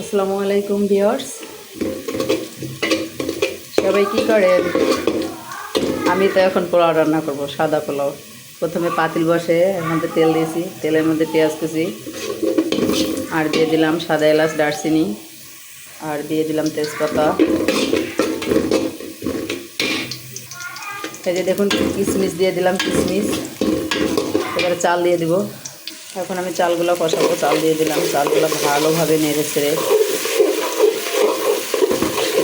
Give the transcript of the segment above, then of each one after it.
আসসালামু আলাইকুম ভিউয়ার্স, সবাই কি করেন? আমি তো এখন পোলাও রান্না করব, সাদা পোলাও। প্রথমে পাতিল বসে এর মধ্যে তেল দিয়েছি, তেলের মধ্যে পেঁয়াজ কুচি আর দিয়ে দিলাম সাদা এলাচ, দারচিনি আর দিয়ে দিলাম তেজপাতা। এই যে দেখুন কিশমিশ দিয়ে দিলাম, কিশমিশ। এবারে চাল দিয়ে দিব। এখন আমি চালগুলো কষাবো। চাল দিয়ে দিলাম, চালগুলো ভালোভাবে নেড়ে ছেড়ে,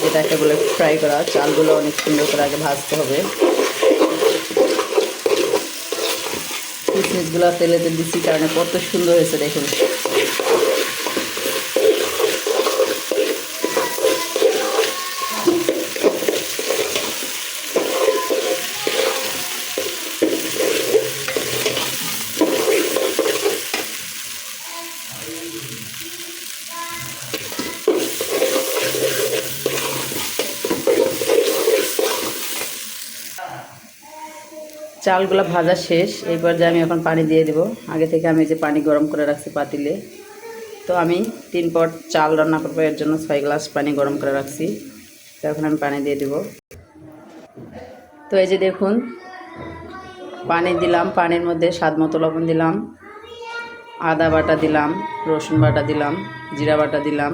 যেটাকে বলে ফ্রাই করা, চালগুলো অনেক সুন্দর করে আগে ভাজতে হবে। কিশমিশগুলো তেলেতে দিচ্ছি কারণে কত সুন্দর হয়েছে দেখুন। চালগুলো ভাজা শেষ। এই পর্যায়ে আমি এখন পানি দিয়ে দেব। আগে থেকে আমি যে পানি গরম করে রাখছি পাতিলে, তো আমি 3 পট চাল রান্না করবো, এর জন্য 6 গ্লাস পানি গরম করে রাখছি। তো এখন আমি পানি দিয়ে দেব। তো এই যে দেখুন পানি দিলাম, পানির মধ্যে স্বাদ মতো লবণ দিলাম, আদা বাটা দিলাম, রসুন বাটা দিলাম, জিরা বাটা দিলাম,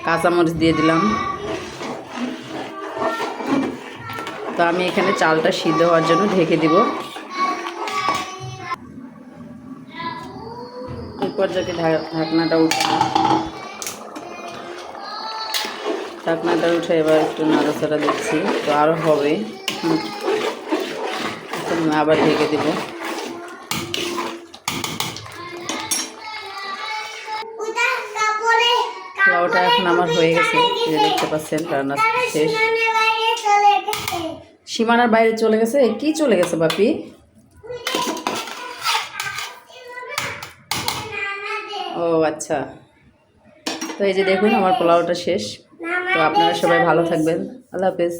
কাঁচামরিচ দিয়ে দিলাম। তো আমি এখানে চালটা সিদ্ধ হওয়ার জন্য ঢেকে দিব। এই পর্যায়ে ঢাকনাটা উঠে এবার একটু নাড়াচাড়া দিচ্ছি। তো আরও হবে, আবার ঢেকে দিব। পোলাওটা এখন আমার হয়ে গেছে, যে দেখতে পাচ্ছেন রান্না শেষ। সীমানার বাইরে চলে গেছে? কি চলে গেছে বাপি? ও আচ্ছা। তো এই যে দেখুন আমার পোলাওটা শেষ। তো আপনারা সবাই ভালো থাকবেন। আল্লাহ হাফেজ।